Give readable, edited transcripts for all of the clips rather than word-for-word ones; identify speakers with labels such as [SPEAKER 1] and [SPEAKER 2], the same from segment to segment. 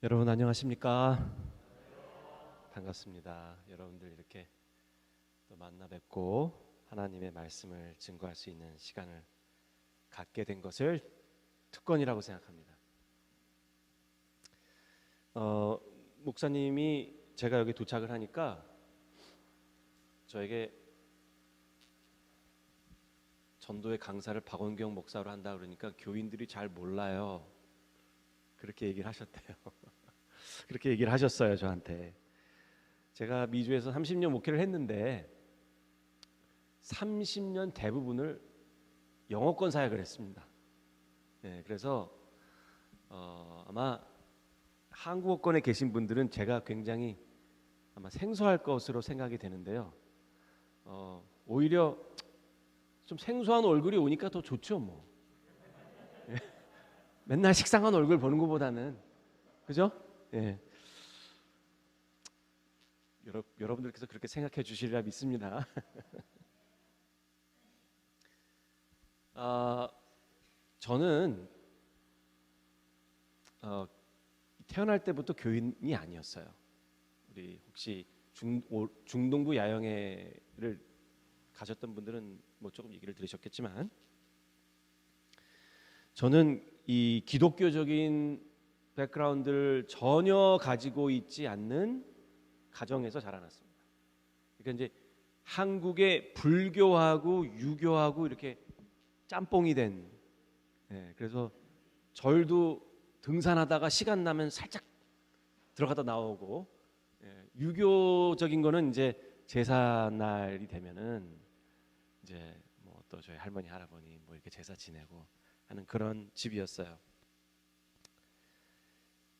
[SPEAKER 1] 여러분 안녕하십니까? 반갑습니다. 여러분들 이렇게 또 만나 뵙고 하나님의 말씀을 증거할 수 있는 시간을 갖게 된 것을 특권이라고 생각합니다. 목사님이 제가 여기 도착을 하니까 저에게 전도의 강사를 박원경 목사로 한다 그러니까 교인들이 잘 몰라요. 그렇게 얘기를 하셨대요. 그렇게 얘기를 하셨어요, 저한테. 제가 미주에서 30년 목회를 했는데 30년 대부분을 영어권 사역을 했습니다. 네, 그래서 아마 한국어권에 계신 분들은 제가 굉장히 아마 생소할 것으로 생각이 되는데요. 오히려 좀 생소한 얼굴이 오니까 더 좋죠, 뭐. 예. 맨날 식상한 얼굴 보는 것보다는, 그죠? 예. 여러분들께서 그렇게 생각해 주시리라 믿습니다. 저는 태어날 때부터 교인이 아니었어요. 우리 혹시 중동부 야영회를 가셨던 분들은 뭐 조금 얘기를 들으셨겠지만, 저는 이 기독교적인 백그라운드를 전혀 가지고 있지 않는 가정에서 자라났습니다. 그러니까 이제 한국의 불교하고 유교하고 이렇게 짬뽕이 된, 그래서 절도 등산하다가 시간 나면 살짝 들어가다 나오고, 유교적인 거는 이제 제사 날이 되면은 이제 뭐 또 저희 할머니 할아버니 뭐 이렇게 제사 지내고 하는 그런 집이었어요.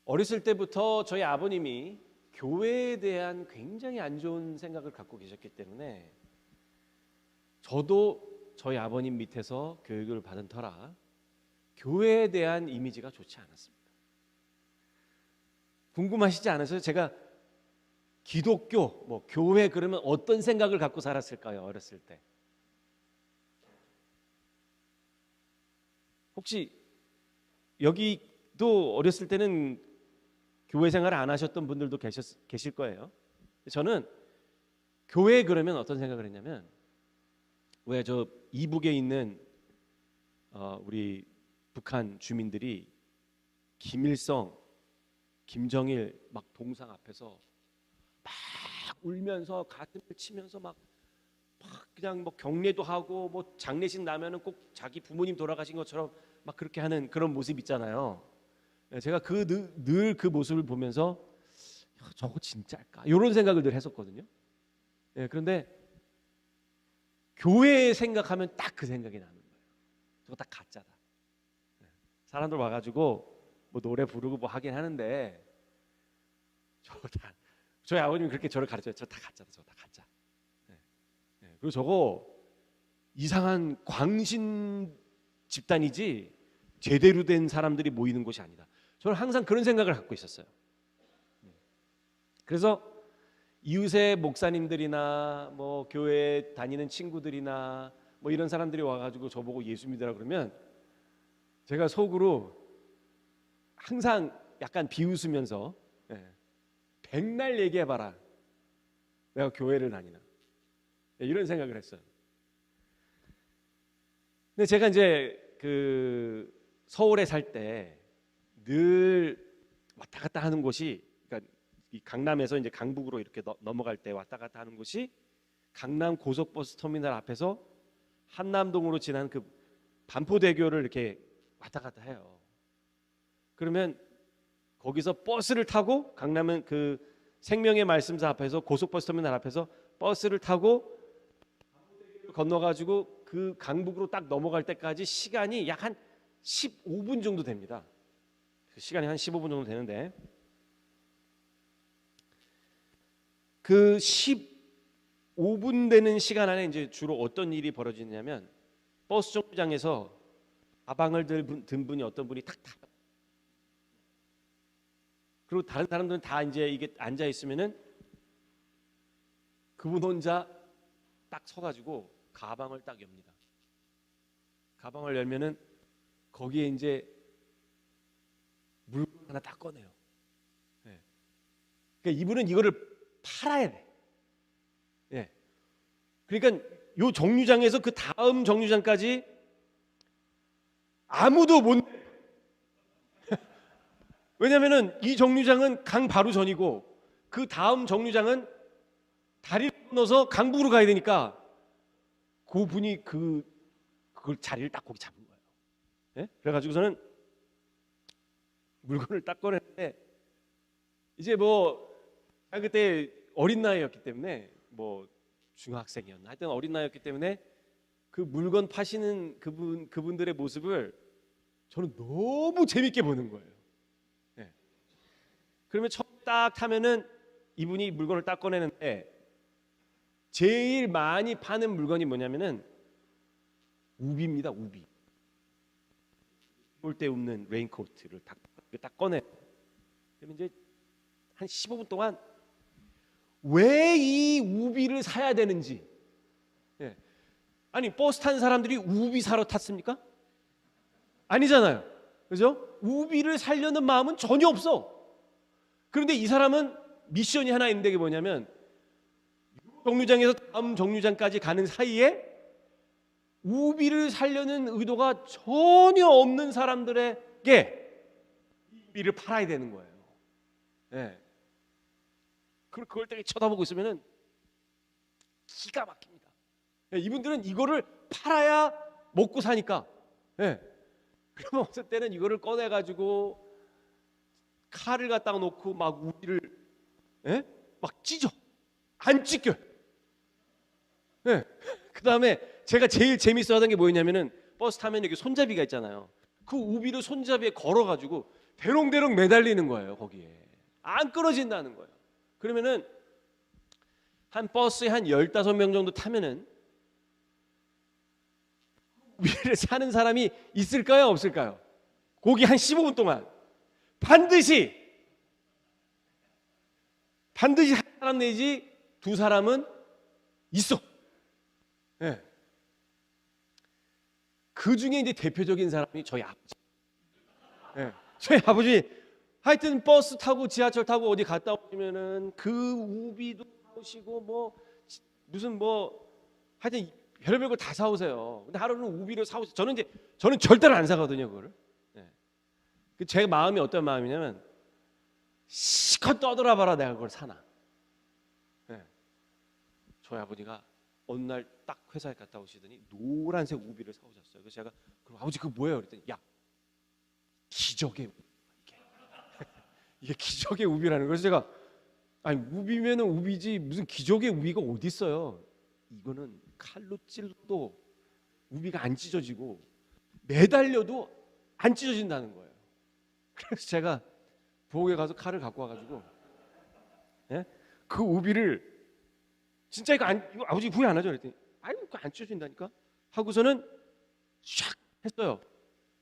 [SPEAKER 1] 어렸을 때부터 저희 아버님이 교회에 대한 굉장히 안 좋은 생각을 갖고 계셨기 때문에 저도 저희 아버님 밑에서 교육을 받은 터라 교회에 대한 이미지가 좋지 않았습니다. 궁금하시지 않으세요? 제가 기독교, 뭐 교회 그러면 어떤 생각을 갖고 살았을까요? 어렸을 때. 혹시 여기도 어렸을 때는 교회 생활을 안 하셨던 분들도 계실 거예요. 저는 교회 그러면 어떤 생각을 했냐면, 왜 저 이북에 있는 우리 북한 주민들이 김일성, 김정일 막 동상 앞에서 막 울면서 가슴을 치면서 막 그냥 뭐 경례도 하고 뭐 장례식 나면은 꼭 자기 부모님 돌아가신 것처럼 막 그렇게 하는 그런 모습 있잖아요. 제가 늘 그 모습을 보면서 저거 진짜일까? 이런 생각을 늘 했었거든요. 그런데 교회 생각하면 딱 그 생각이 나는 거예요. 저거 딱 가짜다. 사람들 와가지고 뭐 노래 부르고 뭐 하긴 하는데 저거 다, 저희 아버님이 그렇게 저를 가르쳐요. 저거 다 가짜다. 저거 다 가짜. 그리고 저거 이상한 광신 집단이지 제대로 된 사람들이 모이는 곳이 아니다. 저는 항상 그런 생각을 갖고 있었어요. 그래서 이웃의 목사님들이나 뭐 교회 다니는 친구들이나 뭐 이런 사람들이 와가지고 저보고 예수 믿으라 그러면 제가 속으로 항상 약간 비웃으면서 백날 얘기해봐라, 내가 교회를 다니나, 이런 생각을 했어요. 근데 제가 이제 그 서울에 살 때 늘 왔다 갔다 하는 곳이, 그러니까 이 강남에서 이제 강북으로 이렇게 넘어갈 때 왔다 갔다 하는 곳이 강남 고속버스 터미널 앞에서 한남동으로 지나는 그 반포대교를 이렇게 왔다 갔다 해요. 그러면 거기서 버스를 타고 강남은 그 생명의 말씀사 앞에서 고속버스 터미널 앞에서 버스를 타고 건너가지고 그 강북으로 딱 넘어갈 때까지 시간이 약 한 15분 정도 됩니다. 시간이 한 15분 정도 되는데, 그 15분 되는 시간 안에 이제 주로 어떤 일이 벌어지냐면, 버스 정류장에서 가방을 든 분이 어떤 분이 탁 타. 그리고 다른 사람들은 다 이제 이게 앉아 있으면은 그분 혼자 딱 서가지고 가방을 딱 엽니다. 가방을 열면은 거기에 이제 물건 하나 딱 꺼내요. 그러니까 이분은 이거를 팔아야 돼. 예. 그러니까 요 정류장에서 그 다음 정류장까지 아무도 못. 왜냐면은 이 정류장은 강 바로 전이고 그 다음 정류장은 다리를 건너서 강북으로 가야 되니까 그분이 그걸 자리를 딱 거기 잡은 거예요. 예? 그래가지고서는 물건을 딱 꺼냈는데 이제 뭐 그때 어린 나이였기 때문에 뭐 중학생이었나 하여튼 어린 나이였기 때문에 그 물건 파시는 그분들의 모습을 저는 너무 재밌게 보는 거예요. 예. 그러면 처음 딱 타면은 이분이 물건을 딱 꺼내는데 제일 많이 파는 물건이 뭐냐면은 우비입니다. 우비. 볼 때 없는 레인코트를 딱 꺼내. 그러면 이제 한 15분 동안 왜 이 우비를 사야 되는지. 예. 아니 버스 탄 사람들이 우비 사러 탔습니까? 아니잖아요. 그죠? 우비를 살려는 마음은 전혀 없어. 그런데 이 사람은 미션이 하나 있는데 그게 뭐냐면 정류장에서 다음 정류장까지 가는 사이에 우비를 살려는 의도가 전혀 없는 사람들에게 우비를 팔아야 되는 거예요. 예. 그걸 되게 쳐다보고 있으면은 기가 막힙니다. 예, 이분들은 이거를 팔아야 먹고 사니까. 예. 그러면 어떤 때는 이거를 꺼내 가지고 칼을 갖다가 놓고 막 우비를 예? 막 찢어. 안 찢겨. 예. 그다음에 제가 제일 재밌어하던 게 뭐였냐면은 버스 타면 여기 손잡이가 있잖아요. 그 우비를 손잡이에 걸어 가지고 대롱대롱 매달리는 거예요. 거기에 안 끊어진다는 거예요. 그러면은 한 버스에 한 15명 정도 타면은 우비를 사는 사람이 있을까요? 없을까요? 거기 한 15분 동안 반드시 한 사람 내지 두 사람은 있어. 예. 그 중에 이제 대표적인 사람이 저희 아버지. 예. 저희 아버지 하여튼 버스 타고 지하철 타고 어디 갔다 오시면은 그 우비도 사오시고 뭐 무슨 뭐 하여튼 별의별 걸 다 사오세요. 근데 하루는 우비를 사오세요. 저는 절대로 안 사거든요, 그거를. 예. 제 마음이 어떤 마음이냐면 시컷 떠들어봐라 내가 그걸 사나. 예. 저희 아버지가 어느 날 딱 회사에 갔다 오시더니 노란색 우비를 사오셨어요. 그래서 제가 그럼 아버지 그거 뭐예요? 그랬더니 야 기적의 우비. 이게 기적의 우비라는 거예요. 그래서 제가 아니 우비면은 우비지 무슨 기적의 우비가 어디 있어요? 이거는 칼로 찔러도 우비가 안 찢어지고 매달려도 안 찢어진다는 거예요. 그래서 제가 부엌에 가서 칼을 갖고 와가지고 예? 그 우비를 진짜 이거 아버지 후회 안 하죠? 그랬더니 아니 그거 안 찢어진다니까 하고서는 샥 했어요.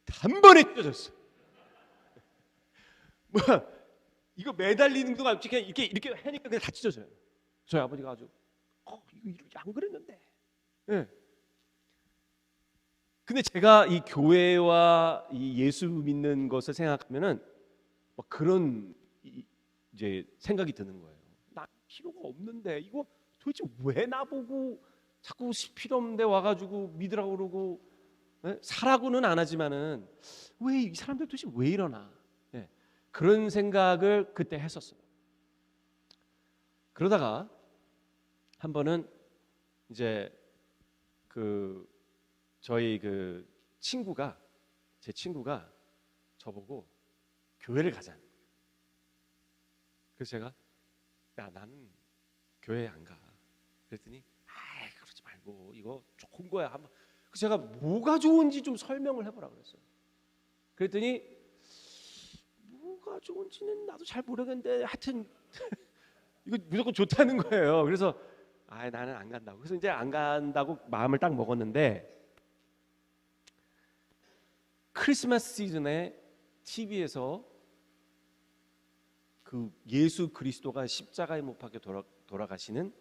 [SPEAKER 1] 단번에 찢어졌어. 뭐 이거 매달리는 동안 그냥 이렇게 하니까 그냥 다 찢어져요. 저희 아버지가 아주 이거 안 그랬는데. 예. 근데 제가 이 교회와 이 예수 믿는 것을 생각하면은 막 그런 이제 생각이 드는 거예요. 나 필요가 없는데 이거 도대체 왜 나보고 자꾸 필요 없는데 와가지고 믿으라고 그러고 예? 사라고는 안 하지만은 왜 이 사람들 도대체 왜 이러나 예. 그런 생각을 그때 했었어요. 그러다가 한 번은 이제 저희 제 친구가 저보고 교회를 가자는 거예요. 그래서 제가 야 나는 교회 안 가. 그랬더니 그러지 말고 이거 좋은 거야. 그래서 제가 뭐가 좋은지 좀 설명을 해보라 그랬어요. 그랬더니 뭐가 좋은지는 나도 잘 모르겠는데 하여튼 이거 무조건 좋다는 거예요. 그래서 나는 안 간다고. 그래서 이제 안 간다고 마음을 딱 먹었는데 크리스마스 시즌에 TV에서 그 예수 그리스도가 십자가에 못 박혀 돌아가시는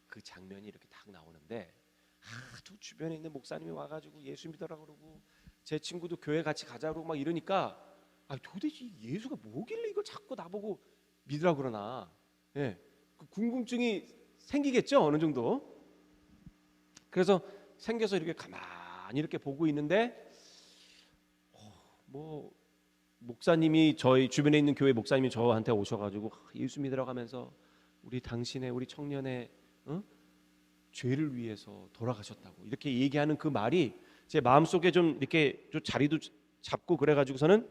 [SPEAKER 1] 그 장면이 이렇게 딱 나오는데 또 주변에 있는 목사님이 와가지고 예수 믿으라고 그러고 제 친구도 교회 같이 가자고 막 이러니까 도대체 예수가 뭐길래 이걸 자꾸 나보고 믿으라고 그러나 예, 그 궁금증이 생기겠죠, 어느 정도. 그래서 생겨서 이렇게 가만히 이렇게 보고 있는데 뭐 목사님이 저희 주변에 있는 교회 목사님이 저한테 오셔가지고 예수 믿으라고 하면서 우리 청년의 죄를 위해서 돌아가셨다고 이렇게 얘기하는 그 말이 제 마음속에 좀 이렇게 좀 자리도 잡고 그래가지고서는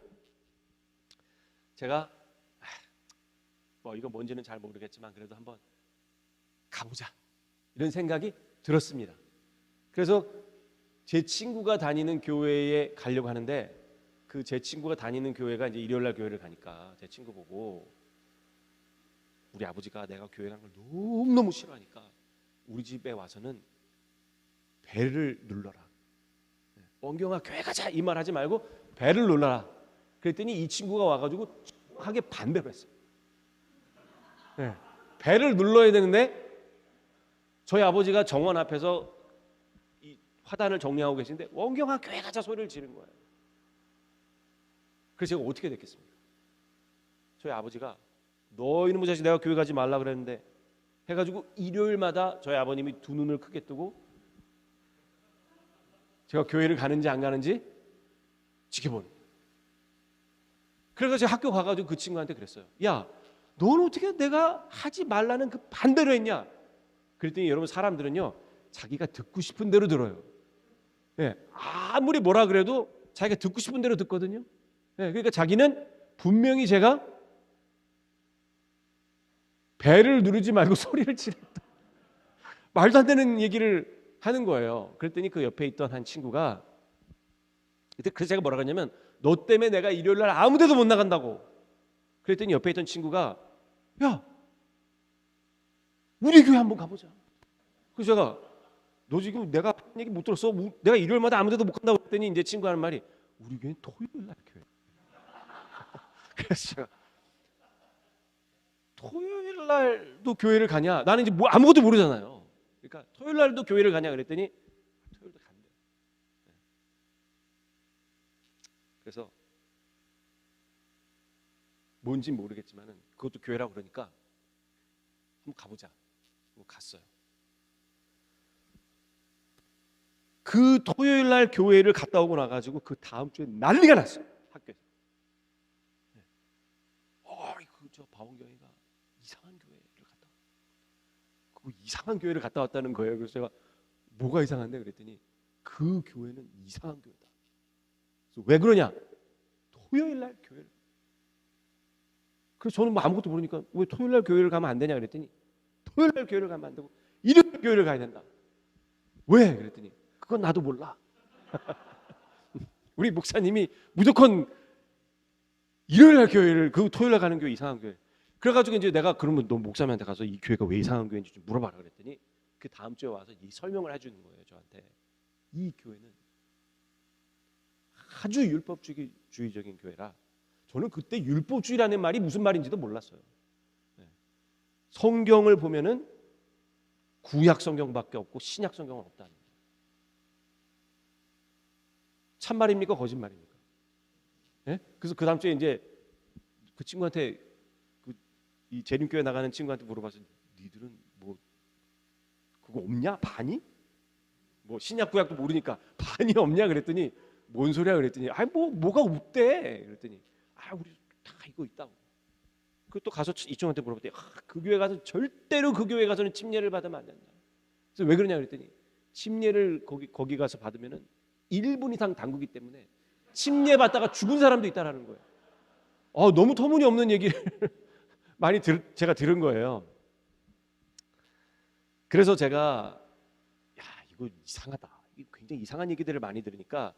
[SPEAKER 1] 제가 뭐 이거 뭔지는 잘 모르겠지만 그래도 한번 가보자 이런 생각이 들었습니다. 그래서 제 친구가 다니는 교회에 가려고 하는데 그 제 친구가 다니는 교회가 이제 일요일날 교회를 가니까 제 친구 보고 우리 아버지가 내가 교회 가는 걸 너무너무 싫어하니까 우리 집에 와서는 배를 눌러라. 원경아 교회 가자 이 말 하지 말고 배를 눌러라. 그랬더니 이 친구가 와가지고 하게 반대로 했어요. 네. 배를 눌러야 되는데 저희 아버지가 정원 앞에서 이 화단을 정리하고 계신데 원경아 교회 가자 소리를 지른 거예요. 그래서 제가 어떻게 됐겠습니까? 저희 아버지가 너 이놈의 자식 내가 교회 가지 말라 그랬는데 해가지고 일요일마다 저희 아버님이 두 눈을 크게 뜨고 제가 교회를 가는지 안 가는지 지켜보는. 그래서 제가 학교 가가지고 그 친구한테 그랬어요. 야, 너는 어떻게 내가 하지 말라는 그 반대로 했냐? 그랬더니 여러분 사람들은요 자기가 듣고 싶은 대로 들어요. 예, 아무리 뭐라 그래도 자기가 듣고 싶은 대로 듣거든요. 예, 그러니까 자기는 분명히 제가 배를 누르지 말고 소리를 지르다 말도 안 되는 얘기를 하는 거예요. 그랬더니 그 옆에 있던 한 친구가 그래서 제가 뭐라 그랬냐면 너 때문에 내가 일요일날 아무 데도 못 나간다고. 그랬더니 옆에 있던 친구가 야 우리 교회 한번 가보자. 그래서 제가 너 지금 내가 하는 얘기 못 들었어? 내가 일요일마다 아무 데도 못 간다고 했더니 이제 친구가 하는 말이 우리 교회는 토요일날 교회. 그래서 제가 토요일날도 교회를 가냐? 나는 이제 뭐 아무것도 모르잖아요. 그러니까 토요일날도 교회를 가냐 그랬더니 토요일도 간대. 그래서 뭔지 모르겠지만은 그것도 교회라고 그러니까 한번 가보자. 갔어요. 그 토요일날 교회를 갔다 오고 나가지고 그 다음 주에 난리가 났어요. 학교에서. 저 바원경이가 이상한 교회를 갔다 왔다. 그 이상한 교회를 갔다 왔다는 거예요. 그래서 제가 뭐가 이상한데 그랬더니 그 교회는 이상한 교회다. 그래서 왜 그러냐? 토요일날 교회를. 그래서 저는 뭐 아무것도 모르니까 왜 토요일날 교회를 가면 안 되냐 그랬더니 토요일날 교회를 가면 안 되고 일요일 교회를 가야 된다. 왜? 그랬더니 그건 나도 몰라. 우리 목사님이 무조건 일요일날 교회를 그 토요일날 가는 교회 이상한 교회. 그래가지고 이제 내가 그러면 너 목사님한테 가서 이 교회가 왜 이상한 교회인지 좀 물어봐라 그랬더니 그 다음 주에 와서 이 설명을 해주는 거예요 저한테. 이 교회는 아주 율법주의적인 교회라. 저는 그때 율법주의라는 말이 무슨 말인지도 몰랐어요. 성경을 보면은 구약 성경밖에 없고 신약 성경은 없다는 거예요. 참말입니까 거짓말입니까? 예? 그래서 그 다음 주에 이제 그 친구한테 이 재림교회 나가는 친구한테 물어봐서 니들은 뭐 그거 없냐? 반이? 뭐 신약 구약도 모르니까 반이 없냐 그랬더니 뭔 소리야 그랬더니 아니 뭐가 없대 그랬더니 우리 다 이거 있다고. 그 또 가서 이 친구한테 물어봤더니 그 교회 가서 절대로 그 교회 가서는 침례를 받으면 안 된다. 그래서 왜 그러냐 그랬더니 침례를 거기 가서 받으면은 1분 이상 담그기 때문에 침례 받다가 죽은 사람도 있다라는 거예요. 너무 터무니없는 얘기를 많이 제가 들은 거예요. 그래서 제가 이거 이상하다. 굉장히 이상한 얘기들을 많이 들으니까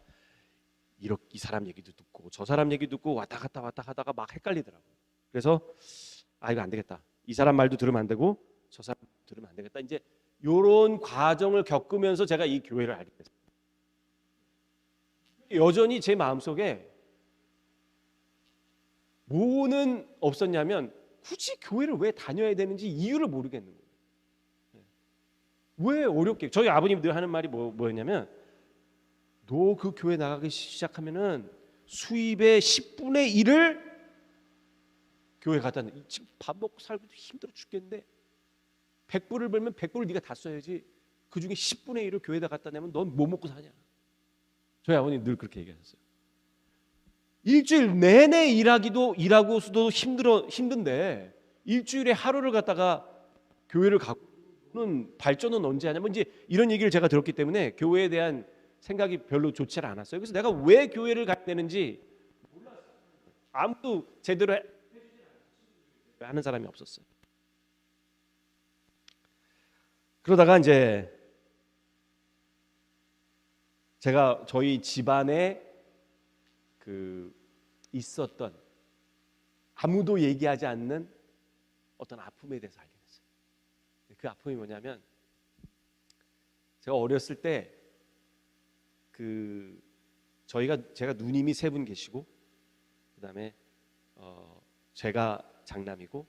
[SPEAKER 1] 이 사람 얘기도 듣고 저 사람 얘기도 듣고 왔다 갔다 하다가 막 헷갈리더라고요. 그래서 이거 안 되겠다. 이 사람 말도 들으면 안 되고 저 사람 들으면 안 되겠다. 이제 이런 과정을 겪으면서 제가 이 교회를 알게 됐어요. 여전히 제 마음속에 뭐는 없었냐면 굳이 교회를 왜 다녀야 되는지 이유를 모르겠는 거예요. 왜 어렵게 저희 아버님 늘 하는 말이 뭐였냐면 너 그 교회 나가기 시작하면은 수입의 10분의 1을 교회 갖다 내. 지금 밥 먹고 살기도 힘들어 죽겠는데 100불을 벌면 100불을 네가 다 써야지. 그중에 10분의 1을 교회에다 갖다 내면 넌 뭐 먹고 사냐. 저희 아버님 늘 그렇게 얘기하셨어요. 일주일 내내 일하고서도 힘든데 일주일에 하루를 갖다가 교회를 가고는 발전은 언제 하냐. 뭐 이제 이런 얘기를 제가 들었기 때문에 교회에 대한 생각이 별로 좋지 않았어요. 그래서 내가 왜 교회를 가야 되는지 몰랐어요. 아무도 제대로 하는 사람이 없었어요. 그러다가 이제 제가 저희 집안에 그 있었던 아무도 얘기하지 않는 어떤 아픔에 대해서 알게 됐어요. 그 아픔이 뭐냐면 제가 어렸을 때 제가 누님이 3분 계시고 그다음에 제가 장남이고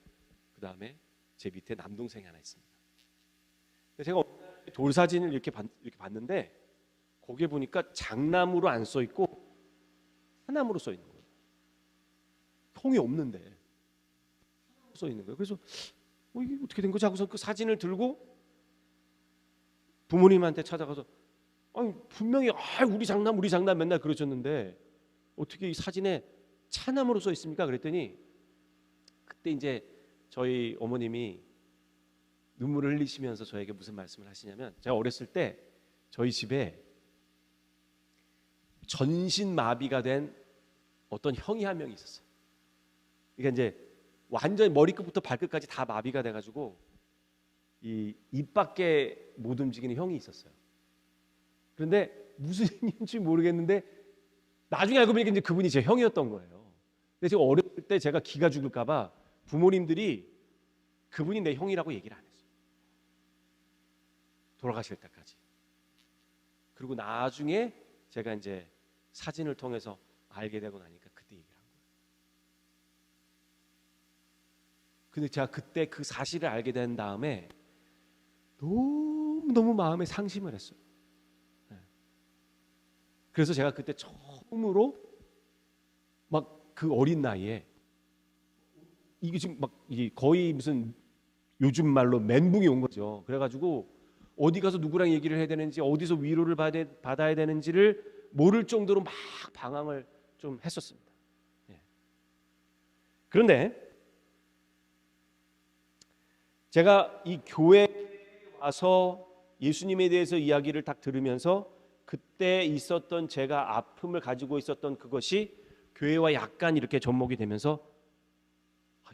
[SPEAKER 1] 그다음에 제 밑에 남동생이 하나 있습니다. 제가 돌 사진을 이렇게 봤는데 거기에 보니까 장남으로 안 써 있고 하남으로 써 있는 거예요. 형이 없는데 써 있는 거예요. 그래서 이게 어떻게 된 거지 하고서 그 사진을 들고 부모님한테 찾아가서 아니 분명히 우리 장남 맨날 그러셨는데 어떻게 이 사진에 차남으로 써 있습니까? 그랬더니 그때 이제 저희 어머님이 눈물을 흘리시면서 저에게 무슨 말씀을 하시냐면 제가 어렸을 때 저희 집에 전신마비가 된 어떤 형이 한 명 있었어요. 그러니까 이제 완전히 머리끝부터 발끝까지 다 마비가 돼가지고 이 입 밖에 못 움직이는 형이 있었어요. 그런데 무슨 형인지 모르겠는데 나중에 알고 보니까 이제 그분이 제 형이었던 거예요. 근데 제가 어렸을 때 제가 기가 죽을까봐 부모님들이 그분이 내 형이라고 얘기를 안 했어요. 돌아가실 때까지. 그리고 나중에 제가 이제 사진을 통해서 알게 되고 나니까 그때 얘기를 한 거예요. 근데 제가 그때 그 사실을 알게 된 다음에 너무 마음에 상심을 했어요. 그래서 제가 그때 처음으로 막 그 어린 나이에 이게 지금 막 이게 거의 무슨 요즘 말로 멘붕이 온 거죠. 그래가지고 어디 가서 누구랑 얘기를 해야 되는지 어디서 위로를 받아야 되는지를 모를 정도로 막 방황을 좀 했었습니다. 그런데 제가 이 교회에 와서 예수님에 대해서 이야기를 딱 들으면서 그때 있었던 제가 아픔을 가지고 있었던 그것이 교회와 약간 이렇게 접목이 되면서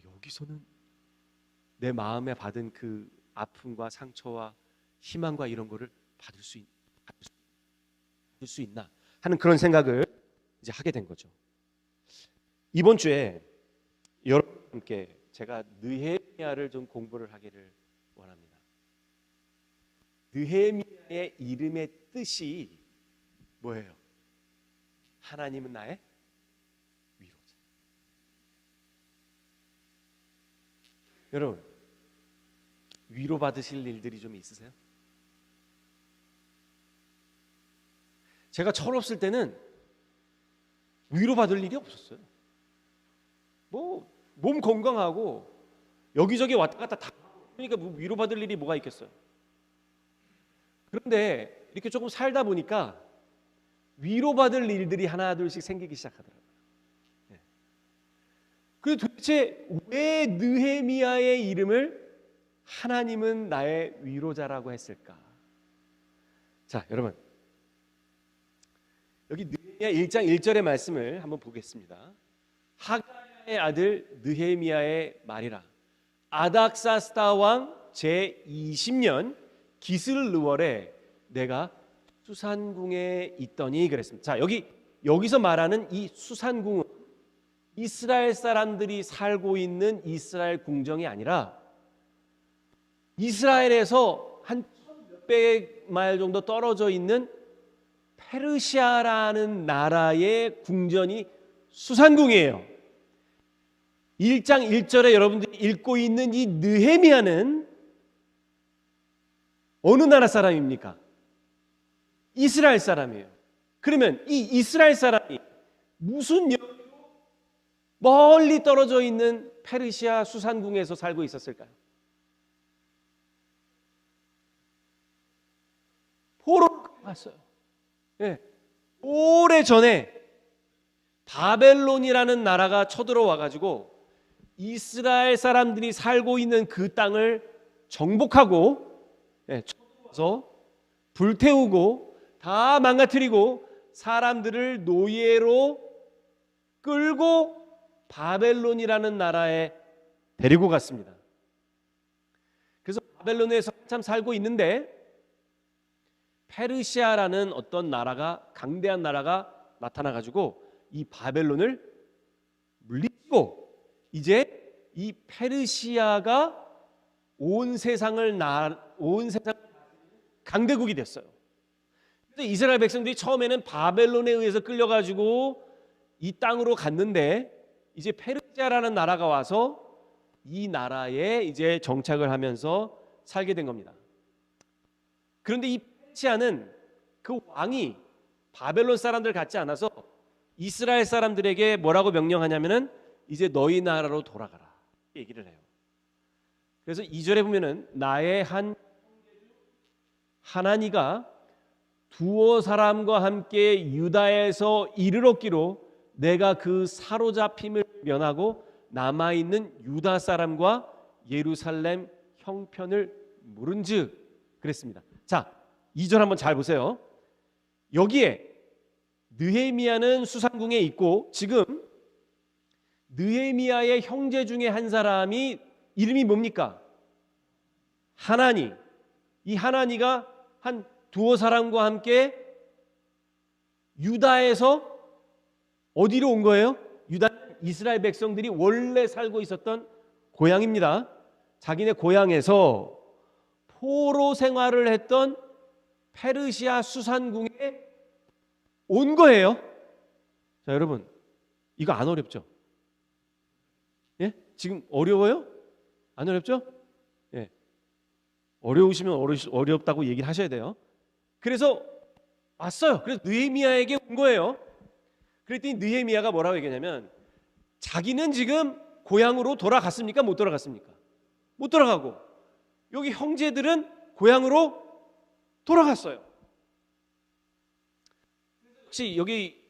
[SPEAKER 1] 여기서는 내 마음에 받은 그 아픔과 상처와 희망과 이런 거를 받을 수 있나 하는 그런 생각을 이제 하게 된 거죠. 이번 주에 여러분과 함께 제가 느헤미야를 좀 공부를 하기를 원합니다. 느헤미야의 이름의 뜻이 뭐예요? 하나님은 나의 위로자. 여러분, 위로받으실 일들이 좀 있으세요? 제가 철없을 때는 위로받을 일이 없었어요. 뭐 몸 건강하고 여기저기 왔다 갔다 다 그러니까 위로받을 일이 뭐가 있겠어요. 그런데 이렇게 조금 살다 보니까 위로받을 일들이 하나둘씩 생기기 시작하더라고요. 그래서 도대체 왜 느헤미야의 이름을 하나님은 나의 위로자라고 했을까? 자, 여러분 여기 느헤미야 1장 1절의 말씀을 한번 보겠습니다. 하가야의 아들 느헤미야의 말이라. 아닥사스다 왕 제20년 기슬르월에 내가 수산궁에 있더니 그랬습니다. 자, 여기서 말하는 이 수산궁은 이스라엘 사람들이 살고 있는 이스라엘 궁정이 아니라 이스라엘에서 한 1,000몇 마일 정도 떨어져 있는 페르시아라는 나라의 궁전이 수산궁이에요. 1장 1절에 여러분들이 읽고 있는 이 느헤미야는 어느 나라 사람입니까? 이스라엘 사람이에요. 그러면 이 이스라엘 사람이 무슨 여유로 멀리 떨어져 있는 페르시아 수산궁에서 살고 있었을까요? 포로로 갔어요. 예. 오래 전에 바벨론이라는 나라가 쳐들어와 가지고 이스라엘 사람들이 살고 있는 그 땅을 정복하고, 쳐들어와서 불태우고 다 망가뜨리고 사람들을 노예로 끌고 바벨론이라는 나라에 데리고 갔습니다. 그래서 바벨론에서 한참 살고 있는데 페르시아라는 어떤 나라가, 강대한 나라가 나타나 가지고 이 바벨론을 물리치고 이제 이 페르시아가 온 세상 강대국이 됐어요. 그래서 이스라엘 백성들이 처음에는 바벨론에 의해서 끌려가지고 이 땅으로 갔는데 이제 페르시아라는 나라가 와서 이 나라에 이제 정착을 하면서 살게 된 겁니다. 그런데 이 페르시아는 그 왕이 바벨론 사람들 같지 않아서 이스라엘 사람들에게 뭐라고 명령하냐면은 이제 너희 나라로 돌아가라 얘기를 해요. 그래서 2절에 보면은 나의 한 하나니가 두어 사람과 함께 유다에서 이르렀기로 내가 그 사로잡힘을 면하고 남아있는 유다 사람과 예루살렘 형편을 물은즉 그랬습니다. 자, 2절 한번 잘 보세요. 여기에 느헤미야는 수산궁에 있고 지금 느헤미야의 형제 중에 한 사람이 이름이 뭡니까? 하나니. 이 하나니가 한 두어 사람과 함께 유다에서 어디로 온 거예요? 유다, 이스라엘 백성들이 원래 살고 있었던 고향입니다. 자기네 고향에서 포로 생활을 했던 페르시아 수산궁에 온 거예요. 자, 여러분, 이거 안 어렵죠? 예? 지금 어려워요? 안 어렵죠? 예. 어려우시면 어렵다고 얘기를 하셔야 돼요. 그래서 왔어요. 그래서 느헤미야에게 온 거예요. 그랬더니 느헤미야가 뭐라고 얘기하냐면 자기는 지금 고향으로 돌아갔습니까? 못 돌아갔습니까? 못 돌아가고 여기 형제들은 고향으로 돌아갔어요. 혹시 여기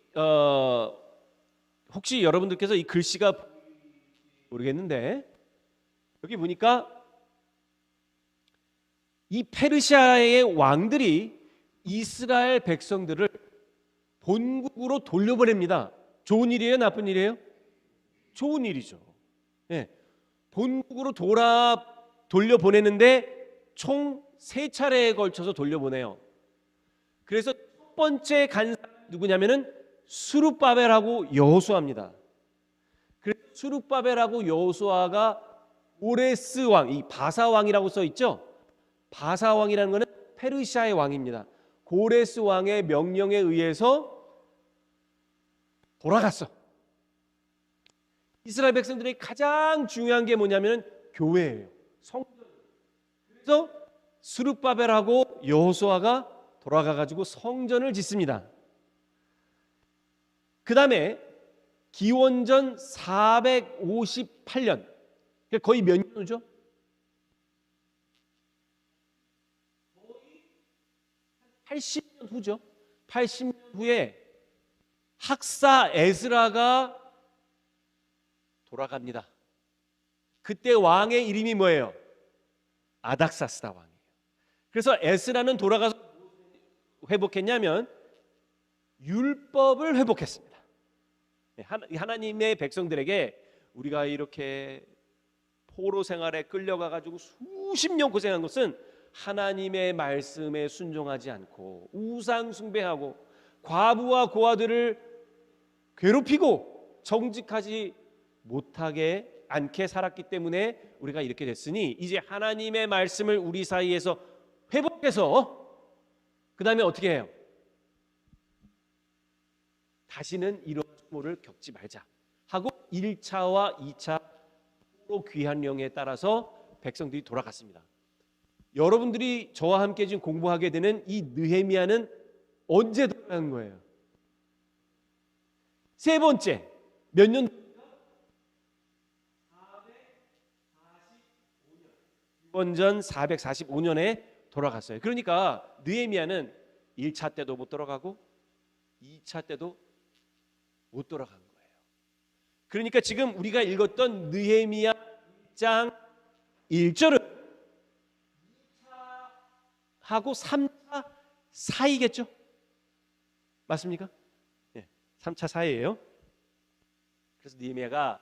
[SPEAKER 1] 혹시 여러분들께서 이 글씨가 모르겠는데 여기 보니까 이 페르시아의 왕들이 이스라엘 백성들을 본국으로 돌려보냅니다. 좋은 일이에요? 나쁜 일이에요? 좋은 일이죠. 예. 본국으로 돌려보내는데 총 3차례에 걸쳐서 돌려보내요. 그래서 첫 번째 간 사람이 누구냐면은 스룹바벨하고 여호수아입니다. 그래서 스룹바벨하고 여호수아가 고레스 왕, 이 바사 왕이라고 써 있죠. 바사 왕이라는 것은 페르시아의 왕입니다. 고레스 왕의 명령에 의해서 돌아갔어. 이스라엘 백성들의 가장 중요한 게 뭐냐면 교회예요. 성전. 그래서 스룹바벨하고 여호수아가 돌아가 가지고 성전을 짓습니다. 그 다음에 기원전 458년, 거의 몇 년 후죠? 거의 80년 후죠. 80년 후에 학사 에스라가 돌아갑니다. 그때 왕의 이름이 뭐예요? 아닥사스다 왕이에요. 그래서 에스라는 돌아가서 회복했냐면 율법을 회복했습니다. 하나님의 백성들에게 우리가 이렇게 포로 생활에 끌려가 가지고 수십 년 고생한 것은 하나님의 말씀에 순종하지 않고 우상 숭배하고 과부와 고아들을 괴롭히고 정직하지 못하게 않게 살았기 때문에 우리가 이렇게 됐으니 이제 하나님의 말씀을 우리 사이에서 회복해서 그 다음에 어떻게 해요? 다시는 이런 수모를 겪지 말자 하고 1차와 2차 포로 귀환령에 따라서 백성들이 돌아갔습니다. 여러분들이 저와 함께 지금 공부하게 되는 이 느헤미야는 언제 돌아간 거예요? 세 번째, 몇 년? 원전 445년에 돌아갔어요. 그러니까 느헤미야는 1차 때도 못 돌아가고 2차 때도 못 돌아간 거예요. 그러니까 지금 우리가 읽었던 느헤미야 1장 1절은 하고 3차 사이겠죠? 맞습니까? 네, 3차 사이예요. 그래서 느헤미야가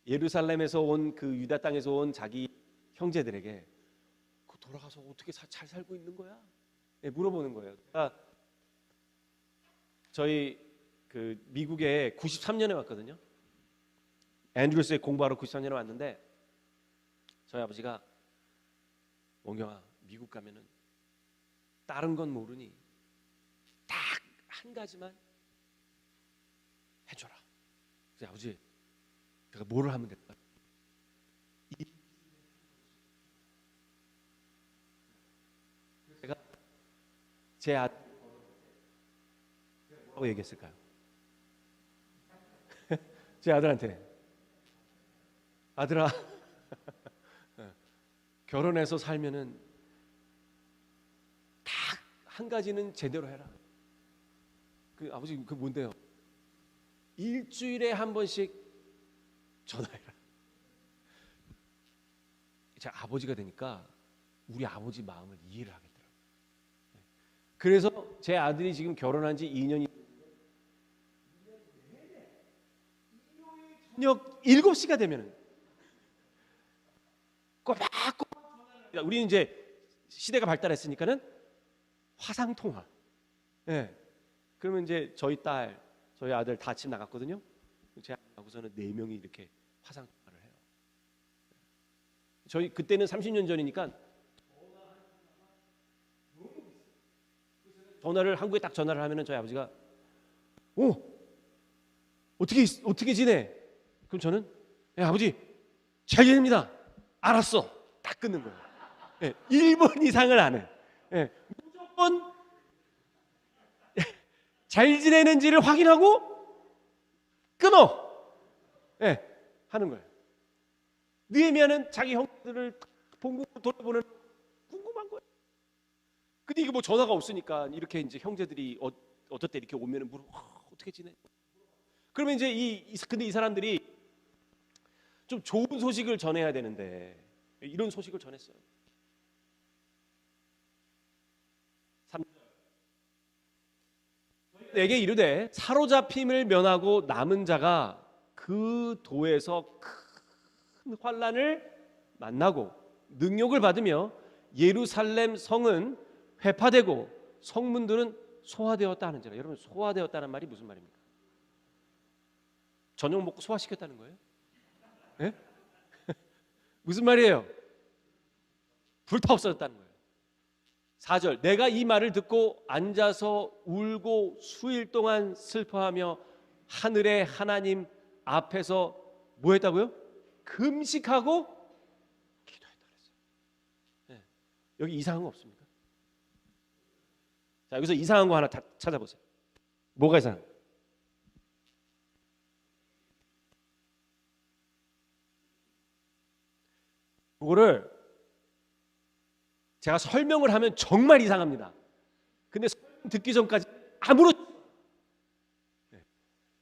[SPEAKER 1] 예루살렘에서 온 그 유다 땅에서 온 자기 형제들에게 그 돌아가서 어떻게 잘 살고 있는 거야? 네, 물어보는 거예요. 그러니까 저희 그 미국에 93년에 왔거든요. 앤드루스에 공부하러 93년에 왔는데 저희 아버지가 원경아 미국 가면은 다른 건 모르니 딱 한 가지만 해줘라. 그래서 아버지 제가 뭐를 하면 될까? 제가 제 아들 뭐라고 얘기했을까요? 제 아들한테 아들아 결혼해서 살면은 딱 한 가지는 제대로 해라. 그 아버지 그 뭔데요? 일주일에 한 번씩 전화해라. 제가 아버지가 되니까 우리 아버지 마음을 이해를 하겠더라고요. 그래서 제 아들이 지금 결혼한 지 2년이 저녁 7시가 되면은 꼬박꼬박 우리는 이제 시대가 발달했으니까는 화상 통화. 예. 그러면 이제 저희 딸, 저희 아들 다 집 나갔거든요. 제가 하고서는 4명이 이렇게 화상 통화를 해요. 저희 그때는 30년 전이니까 전화를 한국에 딱 전화를 하면은 저희 아버지가 어떻게 지내? 그럼 저는 아버지 잘 지냅니다. 알았어. 딱 끊는 거예요. 예, 1분 이상을 안 해. 예, 무조건 잘 지내는지를 확인하고 끊어. 예, 하는 거예요. 느헤미야는 자기 형들을 본국으로 돌아보는 궁금한 거예요. 근데 이게 뭐 전화가 없으니까 이렇게 이제 형제들이 어떨 때 이렇게 오면은 어떻게 지내? 그러면 이제 근데 이 사람들이 좀 좋은 소식을 전해야 되는데 이런 소식을 전했어요. 내게 이르되 사로잡힘을 면하고 남은 자가 그 도에서 큰 환난을 만나고 능욕을 받으며 예루살렘 성은 회파되고 성문들은 소화되었다 하는지라. 여러분 소화되었다는 말이 무슨 말입니까? 저녁 먹고 소화시켰다는 거예요? 네? 무슨 말이에요? 불타 없어졌다는 거예요. 4절 내가 이 말을 듣고 앉아서 울고 수일 동안 슬퍼하며 하늘의 하나님 앞에서 뭐 했다고요? 금식하고 기도했다 그랬어요. 네. 여기 이상한 거 없습니까? 자 여기서 이상한 거 하나 찾아보세요. 뭐가 이상한? 그거를 제가 설명을 하면 정말 이상합니다. 근데 설명 듣기 전까지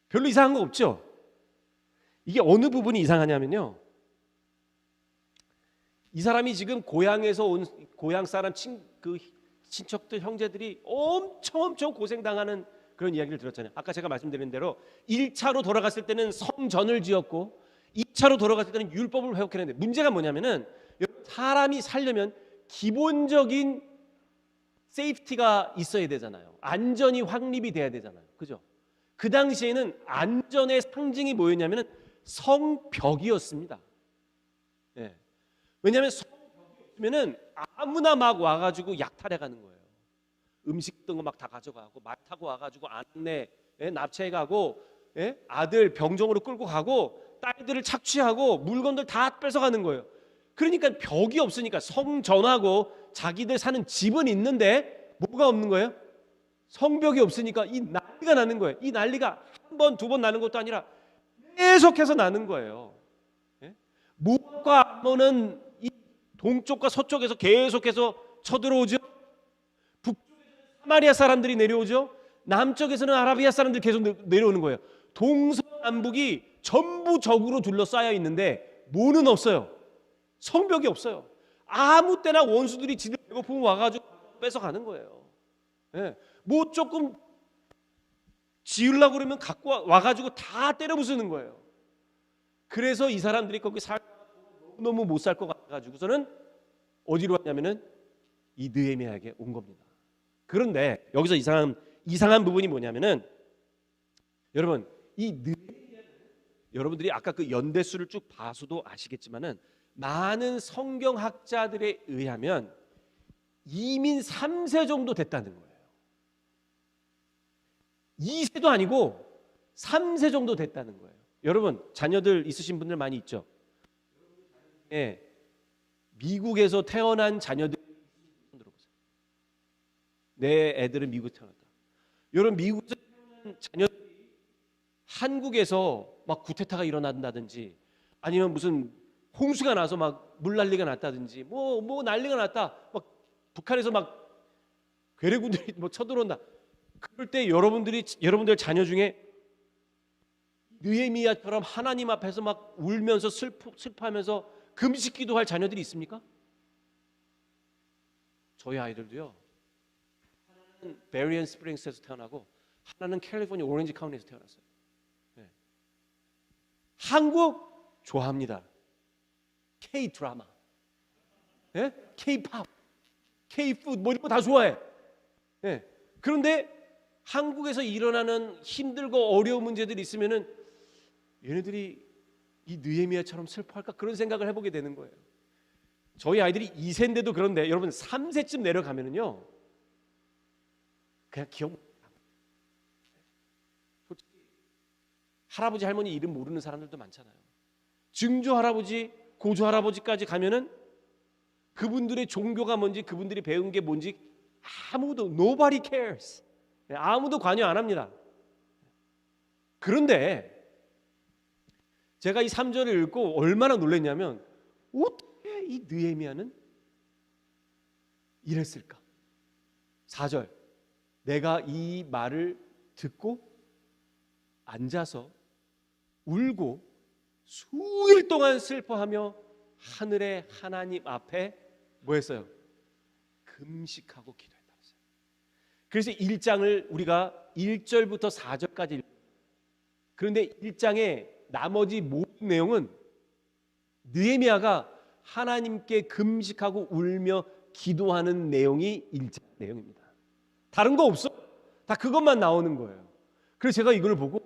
[SPEAKER 1] 별로 이상한 거 없죠? 이게 어느 부분이 이상하냐면요. 이 사람이 지금 고향에서 온 고향 사람 친척들 형제들이 엄청 고생당하는 그런 이야기를 들었잖아요. 아까 제가 말씀드린 대로 1차로 돌아갔을 때는 성전을 지었고 2차로 돌아갔을 때는 율법을 회복했는데 문제가 뭐냐면은 사람이 살려면 기본적인 세이프티가 있어야 되잖아요. 안전이 확립이 돼야 되잖아요. 그죠? 그 당시에는 안전의 상징이 뭐였냐면은 성벽이었습니다. 네. 왜냐하면 성벽이었으면은 아무나 막 와가지고 약탈해가는 거예요. 음식 같은 거 막 다 가져가고 말 타고 와가지고 아내 납치해가고 아들 병정으로 끌고 가고 딸들을 착취하고 물건들 다 뺏어가는 거예요. 그러니까 벽이 없으니까 성전하고 자기들 사는 집은 있는데 뭐가 없는 거예요? 성벽이 없으니까 이 난리가 나는 거예요. 이 난리가 한 번, 두 번 나는 것도 아니라 계속해서 나는 거예요. 모압과 암몬은 이 동쪽과 서쪽에서 계속해서 쳐들어오죠. 북쪽에서는 사마리아 사람들이 내려오죠. 남쪽에서는 아라비아 사람들이 계속 내려오는 거예요. 동서남북이 전부 적으로 둘러싸여 있는데 뭐는 없어요. 성벽이 없어요. 아무 때나 원수들이 지들 배고프면 와가지고 뺏어가는 거예요. 예. 뭐 조금 지으려고 그러면 갖고 와가지고 다 때려 부수는 거예요. 그래서 이 사람들이 거기 너무 못 살 것 같아가지고서는 어디로 왔냐면은 이 느헤미야에게 온 겁니다. 그런데 여기서 이상한 부분이 뭐냐면은 여러분 이 느헤미야는 여러분들이 아까 그 연대수를 쭉 봐서도 아시겠지만은 많은 성경학자들에 의하면 이민 3세 정도 됐다는 거예요. 2세도 아니고 3세 정도 됐다는 거예요. 여러분 자녀들 있으신 분들 많이 있죠? 예, 미국에서 태어난 자녀들 들어보세요. 내 애들은 미국에 태어났다. 여러분 미국에서 태어난 자녀들이 한국에서 막 구테타가 일어난다든지 아니면 무슨 홍수가 나서 막 물난리가 났다든지 뭐 난리가 났다. 막 북한에서 막 괴뢰군들이 뭐 쳐들어온다. 그럴 때 여러분들 자녀 중에 느헤미야처럼 하나님 앞에서 막 울면서 슬퍼하면서 금식 기도할 자녀들이 있습니까? 저희 아이들도요. 하나는 베리언 스프링스에서 태어나고 하나는 캘리포니아 오렌지 카운티에서 태어났어요. 네. 한국 좋아합니다. K 드라마, 네? K 팝, K 푸드 뭐 이런 거 다 좋아해. 네. 그런데 한국에서 일어나는 힘들고 어려운 문제들이 있으면은 얘네들이 이 느헤미야처럼 슬퍼할까 그런 생각을 해보게 되는 거예요. 저희 아이들이 2세인데도 그런데 여러분 3세쯤 내려가면은요 그냥 기억 못해요. 솔직히 할아버지 할머니 이름 모르는 사람들도 많잖아요. 증조 할아버지 고조 할아버지까지 가면은 그분들의 종교가 뭔지 그분들이 배운 게 뭔지 아무도 nobody cares. 아무도 관여 안 합니다. 그런데 제가 이 3절을 읽고 얼마나 놀랐냐면 어떻게 이 느헤미야는 이랬을까? 4절 내가 이 말을 듣고 앉아서 울고 수일 동안 슬퍼하며 하늘의 하나님 앞에 뭐 했어요? 금식하고 기도했다. 그래서 1장을 우리가 1절부터 4절까지 읽어요. 그런데 1장의 나머지 모든 내용은 느헤미야가 하나님께 금식하고 울며 기도하는 내용이 1장 내용입니다. 다른 거 없어. 다 그것만 나오는 거예요. 그래서 제가 이걸 보고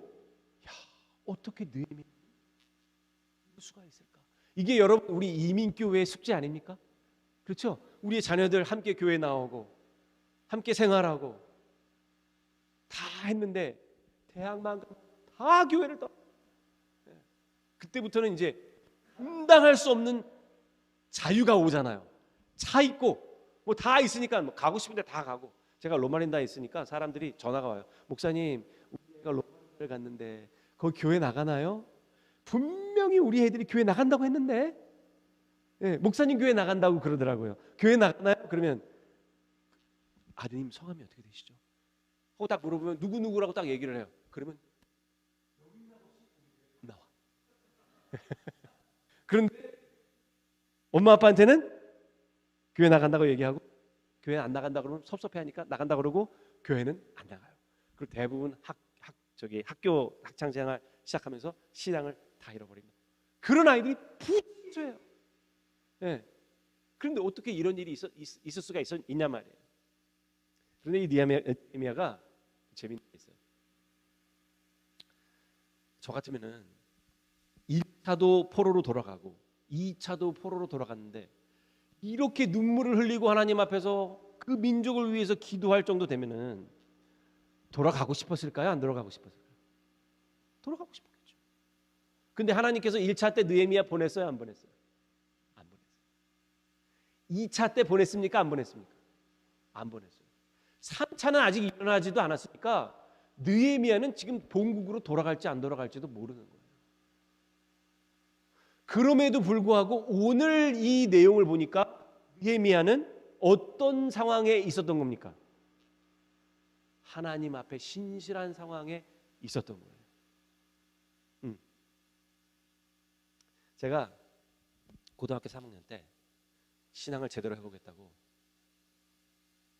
[SPEAKER 1] 야, 어떻게 느헤미야 이럴 수가 있을까? 이게 여러분 우리 이민교회의 숙제 아닙니까? 그렇죠? 우리의 자녀들 함께 교회 나오고 함께 생활하고 다 했는데 대학만 다 교회를 떠. 그때부터는 이제 감당할 수 없는 자유가 오잖아요. 차 있고 뭐 다 있으니까 뭐 가고 싶은데 다 가고. 제가 로마린다에 있으니까 사람들이 전화가 와요. 목사님, 우리가 로마린다를 갔는데 거기 교회 나가나요? 분명히 우리 애들이 교회 나간다고 했는데 네, 목사님 교회 나간다고 그러더라고요. 교회 나가나요? 그러면 아드님 성함이 어떻게 되시죠? 하고 딱 물어보면 누구누구라고 딱 얘기를 해요. 그러면 나와. 그런데 엄마 아빠한테는 교회 나간다고 얘기하고 교회 안 나간다 그러면 섭섭해하니까 나간다 그러고 교회는 안 나가요. 그리고 대부분 학교 학창생활 시작하면서 신앙을 다 잃어버립니다. 그런 아이들이 부재예요. 네. 그런데 어떻게 이런 일이 있을 수가 있냐 말이에요. 그런데 이 느헤미야가 재미있는 게 있어요. 저 같으면은 1차도 포로로 돌아가고 2차도 포로로 돌아갔는데 이렇게 눈물을 흘리고 하나님 앞에서 그 민족을 위해서 기도할 정도 되면은 돌아가고 싶었을까요? 안 돌아가고 싶었을까요? 돌아가고 싶었겠죠. 근데 하나님께서 1차 때 느헤미야 보냈어요? 안 보냈어요? 안 보냈어요. 2차 때 보냈습니까? 안 보냈습니까? 안 보냈어요. 3차는 아직 일어나지도 않았으니까 느헤미야는 지금 본국으로 돌아갈지 안 돌아갈지도 모르는 거예요. 그럼에도 불구하고 오늘 이 내용을 보니까 느헤미야는 어떤 상황에 있었던 겁니까? 하나님 앞에 신실한 상황에 있었던 거예요. 제가 고등학교 3학년 때 신앙을 제대로 해보겠다고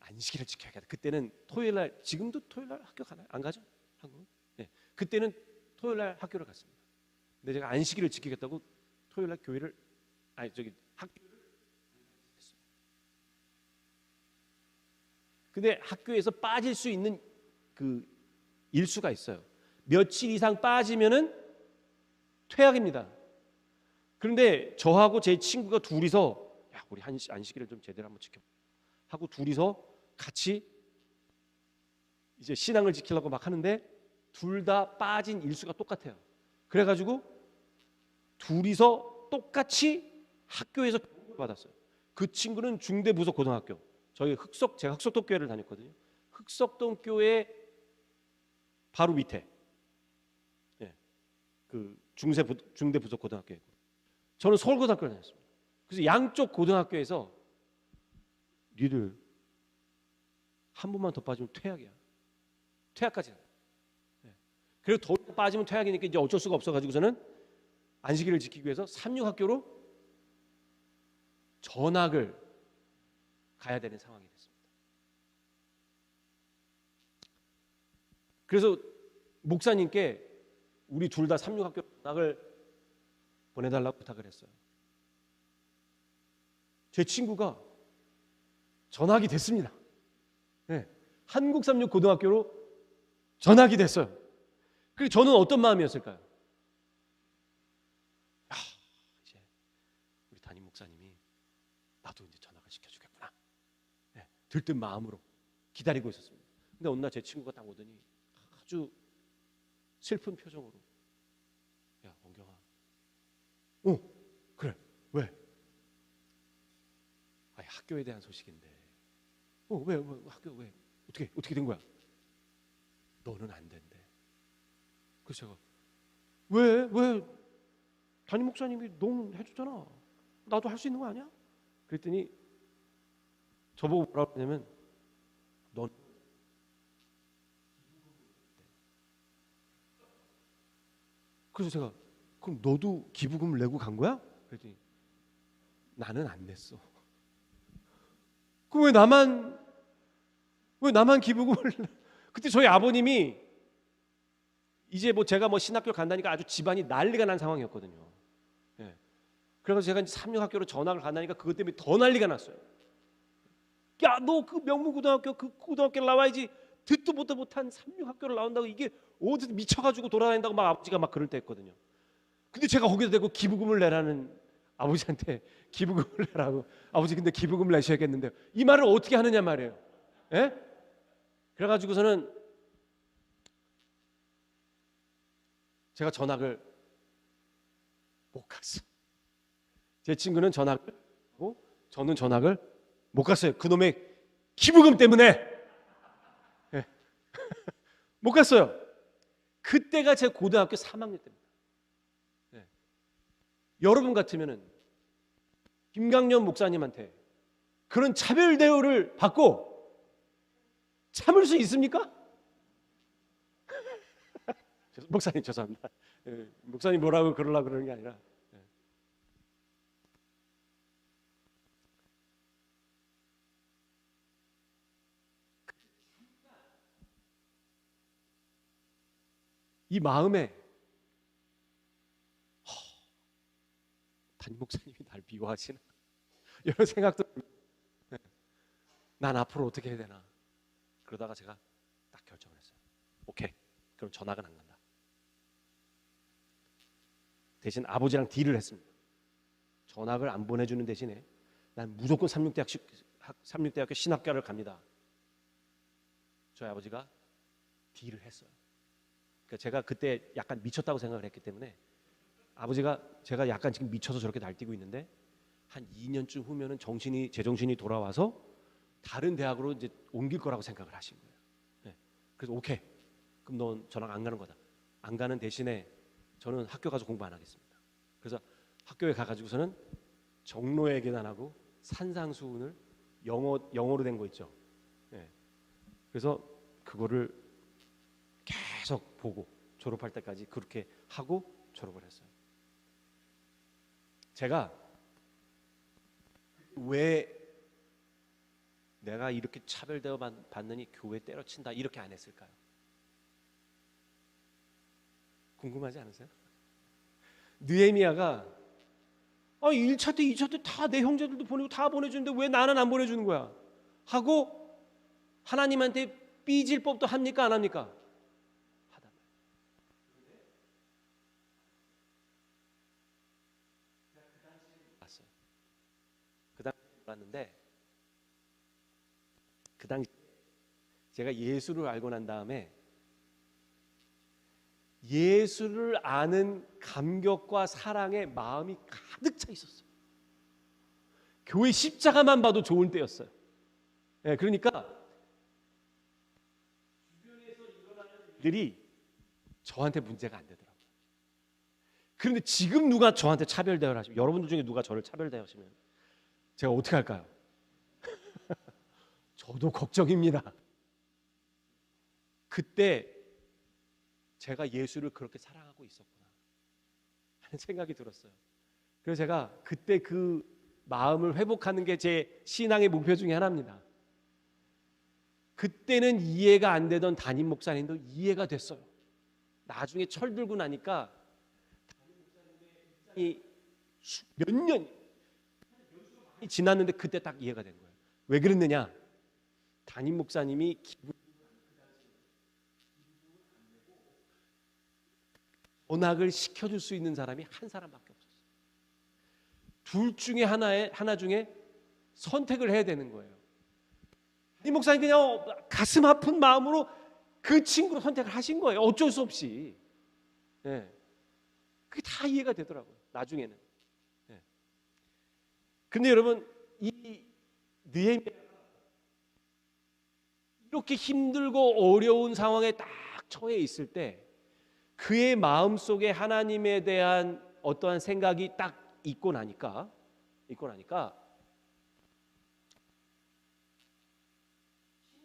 [SPEAKER 1] 안식일을 지켜야겠다. 그때는 토요일날, 지금도 토요일날 학교 가나요? 안 가죠? 한국은? 네. 그때는 토요일날 학교를 갔습니다. 근데 제가 안식일을 지키겠다고 토요일날 학교를 했습니다. 근데 학교에서 빠질 수 있는 그 일수가 있어요. 며칠 이상 빠지면은 퇴학입니다. 그런데 저하고 제 친구가 둘이서 야, 우리 안식일을 좀 제대로 한번 지켜 하고 둘이서 같이 이제 신앙을 지키려고 막 하는데 둘 다 빠진 일수가 똑같아요. 그래가지고 둘이서 똑같이 학교에서 교육을 받았어요. 그 친구는 중대부속 고등학교, 저희 제가 흑석동 교회를 다녔거든요. 흑석동 교회 바로 밑에 그 중대부속 고등학교였고, 저는 서울고등학교를 다녔습니다. 그래서 양쪽 고등학교에서 니들 한 번만 더 빠지면 퇴학이야. 퇴학까지. 그리고 더 빠지면 퇴학이니까 이제 어쩔 수가 없어가지고서는 안식일을 지키기 위해서 삼육학교로 전학을 가야 되는 상황이 됐습니다. 그래서 목사님께 우리 둘 다 삼육학교 전학을 보내달라고 부탁을 했어요. 제 친구가 전학이 됐습니다. 네, 한국 삼육 고등학교로 전학이 됐어요. 그리고 저는 어떤 마음이었을까요? 이제 우리 담임 목사님이 나도 이제 전학을 시켜주겠구나. 네, 들뜬 마음으로 기다리고 있었습니다. 근데 어느 날 제 친구가 딱 오더니 아주 슬픈 표정으로, 야 원경아, 그래, 왜? 아니, 학교에 대한 소식인데. 왜 학교 왜 어떻게 된 거야? 너는 안 된대. 그래서 제가 왜 담임 목사님이 넌 해줬잖아. 나도 할 수 있는 거 아니야? 그랬더니 저보고 뭐라고 하냐면 넌 그래서 제가 그럼 너도 기부금을 내고 간 거야? 그랬더니 나는 안 냈어. 그럼 왜 나만 기부금을 그때 저희 아버님이 이제 뭐 제가 뭐 신학교 간다니까 아주 집안이 난리가 난 상황이었거든요. 예. 그래서 제가 이제 삼육학교로 전학을 간다니까 그것 때문에 더 난리가 났어요. 야, 너 그 명문고등학교 그 고등학교를 나와야지. 듣도 보도 못한 삼육학교를 나온다고 이게 어디서 미쳐가지고 돌아다닌다고 막 아버지가 막 그럴 때였거든요. 근데 제가 거기다 대고 기부금을 내라는 아버지한테 기부금을 내라고, 아버지 근데 기부금을 내셔야겠는데요. 이 말을 어떻게 하느냐 말이에요. 예? 그래가지고서는 제가 전학을 못 갔어. 제 친구는 전학을 하고 저는 전학을 못 갔어요. 그놈의 기부금 때문에. 예. 못 갔어요. 그때가 제 고등학교 3학년 때입니다. 예. 여러분 같으면은 김강년 목사님한테 그런 차별 대우를 받고 참을 수 있습니까? 목사님 죄송합니다. 예, 목사님 뭐라고 그러려고 그러는 게 아니라, 예. 이 마음에 담임 목사님이 날 미워하시나 이런 생각도, 예. 난 앞으로 어떻게 해야 되나. 그러다가 제가 딱 결정을 했어요. 오케이, 그럼 전학은 안 간다. 대신 아버지랑 딜을 했습니다. 전학을 안 보내주는 대신에 난 무조건 삼육대학교 신학교를 갑니다. 저희 아버지가 딜을 했어요. 그러니까 제가 그때 약간 미쳤다고 생각을 했기 때문에 아버지가 제가 약간 지금 미쳐서 저렇게 날뛰고 있는데 한 2년쯤 후면은 제정신이 돌아와서 다른 대학으로 이제 옮길 거라고 생각을 하신 거예요. 네. 그래서 오케이, 그럼 넌 전학 안 가는 거다. 안 가는 대신에 저는 학교 가서 공부 안 하겠습니다. 그래서 학교에 가가지고서는 정로의 계단하고 산상수훈을 영어로 된 거 있죠. 예. 그래서 그거를 계속 보고 졸업할 때까지 그렇게 하고 졸업을 했어요. 제가 왜 내가 이렇게 차별대어 받느니 교회 때려친다 이렇게 안 했을까요? 궁금하지 않으세요? 느헤미야가 1차 때 2차 때 다 내 형제들도 보내고 다 보내주는데 왜 나는 안 보내주는 거야? 하고 하나님한테 삐질 법도 합니까 안 합니까? 하단 말이에요. 봤어요. 그 당시 몰랐는데 그 당시 제가 예수를 알고 난 다음에 예수를 아는 감격과 사랑에 마음이 가득 차 있었어요. 교회 십자가만 봐도 좋은 때였어요. 네, 그러니까 주변에서 일어나는 일들이 저한테 문제가 안 되더라고요. 그런데 지금 누가 저한테 차별대화를 하시면, 여러분들 중에 누가 저를 차별대화하시면 제가 어떻게 할까요? 저도 걱정입니다. 그때 제가 예수를 그렇게 사랑하고 있었구나 하는 생각이 들었어요. 그래서 제가 그때 그 마음을 회복하는 게 제 신앙의 목표 중에 하나입니다. 그때는 이해가 안 되던 담임 목사님도 이해가 됐어요. 나중에 철들고 나니까 몇 년이 지났는데 그때 딱 이해가 된 거예요. 왜 그랬느냐? 담임 목사님이 언학을 시켜줄 수 있는 사람이 한 사람밖에 없었어요. 둘 중에 하나 중에 선택을 해야 되는 거예요. 이 목사님 그냥 가슴 아픈 마음으로 그 친구를 선택을 하신 거예요. 어쩔 수 없이. 네. 그게 다 이해가 되더라고요. 나중에는. 네. 근데 여러분 이 느헤미야가 이렇게 힘들고 어려운 상황에 딱 처해 있을 때 그의 마음속에 하나님에 대한 어떠한 생각이 딱 있고 나니까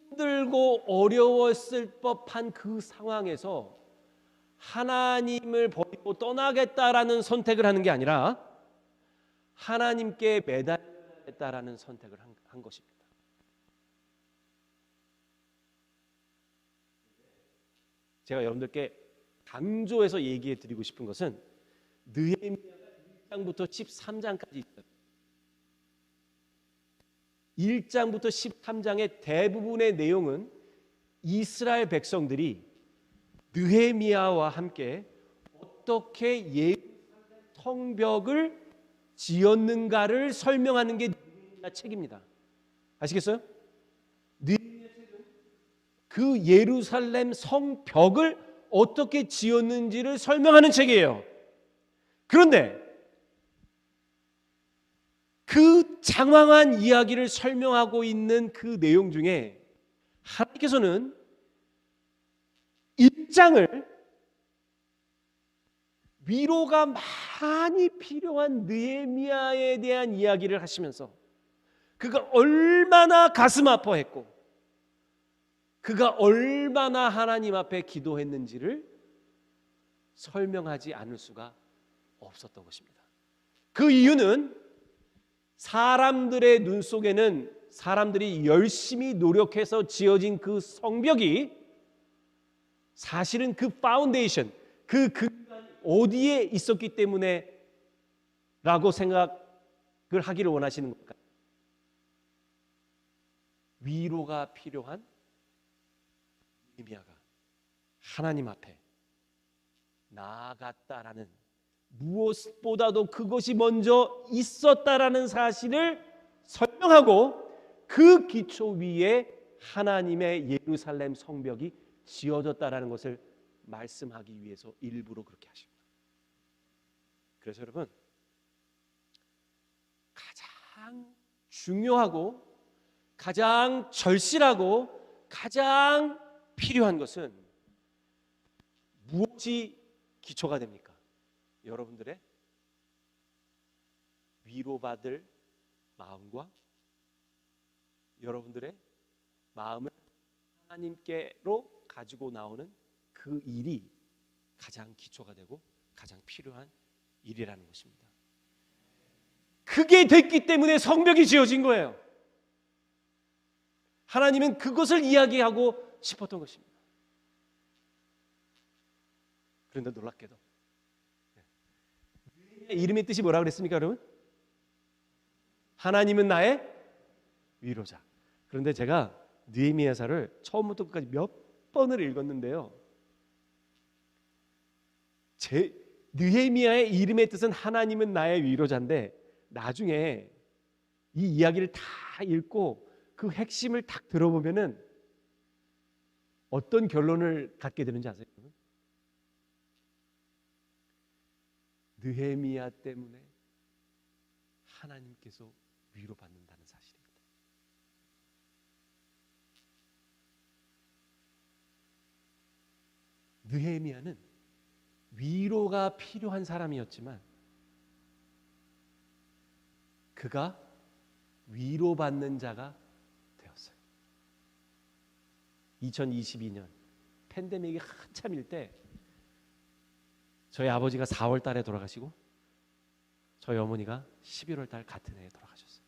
[SPEAKER 1] 힘들고 어려웠을 법한 그 상황에서 하나님을 버리고 떠나겠다라는 선택을 하는 게 아니라 하나님께 매달리겠다라는 선택을 한 것입니다. 제가 여러분들께 강조해서 얘기해 드리고 싶은 것은 느헤미야가 1장부터 13장까지 있어요. 1장부터 13장의 대부분의 내용은 이스라엘 백성들이 느헤미야와 함께 어떻게 예루살렘 성벽을 지었는가를 설명하는 게 느헤미야 책입니다. 아시겠어요? 느헤미야 책은 그 예루살렘 성벽을 어떻게 지었는지를 설명하는 책이에요. 그런데 그 장황한 이야기를 설명하고 있는 그 내용 중에 하나님께서는 1장을 위로가 많이 필요한 느헤미야에 대한 이야기를 하시면서 그가 얼마나 가슴 아파했고 그가 얼마나 하나님 앞에 기도했는지를 설명하지 않을 수가 없었던 것입니다. 그 이유는 사람들의 눈 속에는 사람들이 열심히 노력해서 지어진 그 성벽이 사실은 그 파운데이션, 그 근간이 어디에 있었기 때문에 라고 생각을 하기를 원하시는 걸까요? 위로가 필요한 느헤미야가 하나님 앞에 나아갔다라는, 무엇보다도 그것이 먼저 있었다라는 사실을 설명하고 그 기초 위에 하나님의 예루살렘 성벽이 지어졌다라는 것을 말씀하기 위해서 일부러 그렇게 하십니다. 그래서 여러분, 가장 중요하고 가장 절실하고 가장 필요한 것은 무엇이 기초가 됩니까? 여러분들의 위로받을 마음과 여러분들의 마음을 하나님께로 가지고 나오는 그 일이 가장 기초가 되고 가장 필요한 일이라는 것입니다. 그게 됐기 때문에 성벽이 지어진 거예요. 하나님은 그것을 이야기하고 싶었던 것입니다. 그런데 놀랍게도 이름의 뜻이 뭐라고 그랬습니까, 여러분? 하나님은 나의 위로자. 그런데 제가 느헤미야서를 처음부터 끝까지 몇 번을 읽었는데요, 느헤미야의 이름의 뜻은 하나님은 나의 위로자인데 나중에 이 이야기를 다 읽고 그 핵심을 딱 들어보면은 어떤 결론을 갖게 되는지 아세요? 느헤미야 때문에 하나님께서 위로받는다는 사실입니다. 느헤미야는 위로가 필요한 사람이었지만 그가 위로받는 자가 되었어요. 2022년 팬데믹이 한참일 때 저희 아버지가 4월 달에 돌아가시고 저희 어머니가 11월 달 같은 해에 돌아가셨어요.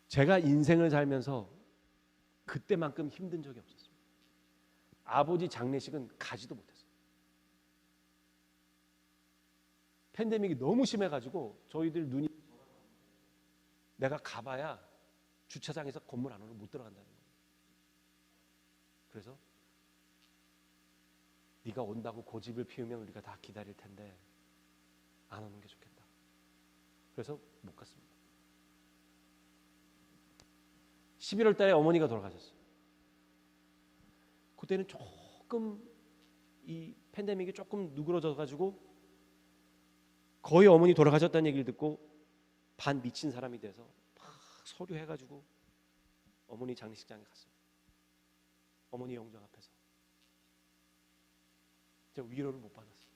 [SPEAKER 1] 제가 인생을 살면서 그때만큼 힘든 적이 없었습니다. 아버지 장례식은 가지도 못했어요. 팬데믹이 너무 심해가지고 저희들 눈이 내가 가봐야 주차장에서 건물 안으로 못 들어간다는 거예요. 그래서 네가 온다고 고집을 피우면 우리가 다 기다릴 텐데 안 오는 게 좋겠다. 그래서 못 갔습니다. 11월 달에 어머니가 돌아가셨어요. 그때는 조금 이 팬데믹이 조금 누그러져 가지고 거의 어머니 돌아가셨다는 얘기를 듣고 반 미친 사람이 돼서 막 서류해가지고 어머니 장례식장에 갔어요. 어머니 영정 앞에서 제가 위로를 못 받았어요.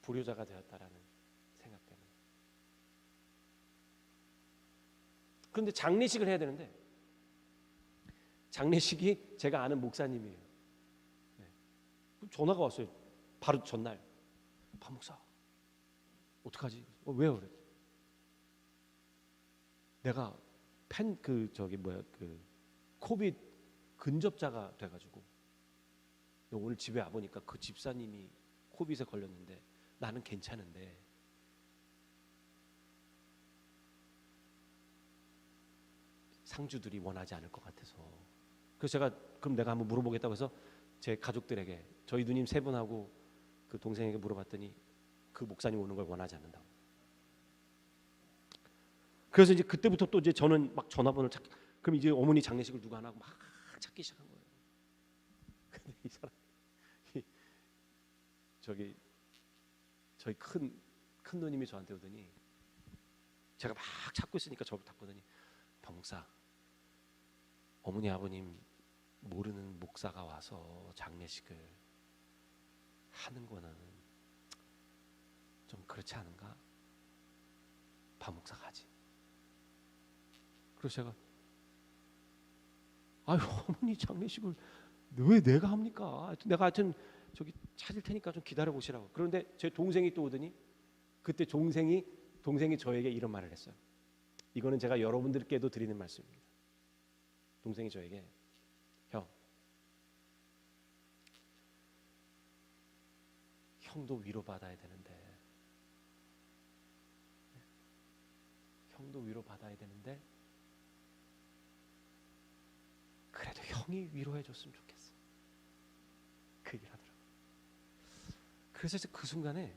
[SPEAKER 1] 불효자가 되었다라는 생각 때문에. 그런데 장례식을 해야 되는데 장례식이 제가 아는 목사님이에요. 네. 전화가 왔어요. 바로 전날. 박 목사 어떡하지? 왜요? 그래. 내가 코비드 근접자가 돼가지고 오늘 집에 와보니까 그 집사님이 코비드에 걸렸는데 나는 괜찮은데 상주들이 원하지 않을 것 같아서 그래서 제가 그럼 내가 한번 물어보겠다고 해서 제 가족들에게 저희 누님 세 분하고 그 동생에게 물어봤더니 그 목사님 오는 걸 원하지 않는다고. 그래서 이제 그때부터 또 이제 저는 막 전화번호를 찾기. 그럼 이제 어머니 장례식을 누가 안 하고 막 찾기 시작한 거예요. 근데 이 사람 저희 큰 누님이 저한테 오더니 제가 막 찾고 있으니까 저를 딱 보더니 박 목사 어머니 아버님 모르는 목사가 와서 장례식을 하는 거는 좀 그렇지 않은가? 박 목사 가지. 그래서 제가 아유 어머니 장례식을 왜 내가 합니까? 내가 하여튼 저기 찾을 테니까 좀 기다려 보시라고. 그런데 제 동생이 또 오더니 그때 동생이 저에게 이런 말을 했어요. 이거는 제가 여러분들께도 드리는 말씀입니다. 동생이 저에게 형, 형도 위로받아야 되는데 그래도 형이 위로해줬으면 좋겠어. 그 얘기를 하더라고요. 그래서 그 순간에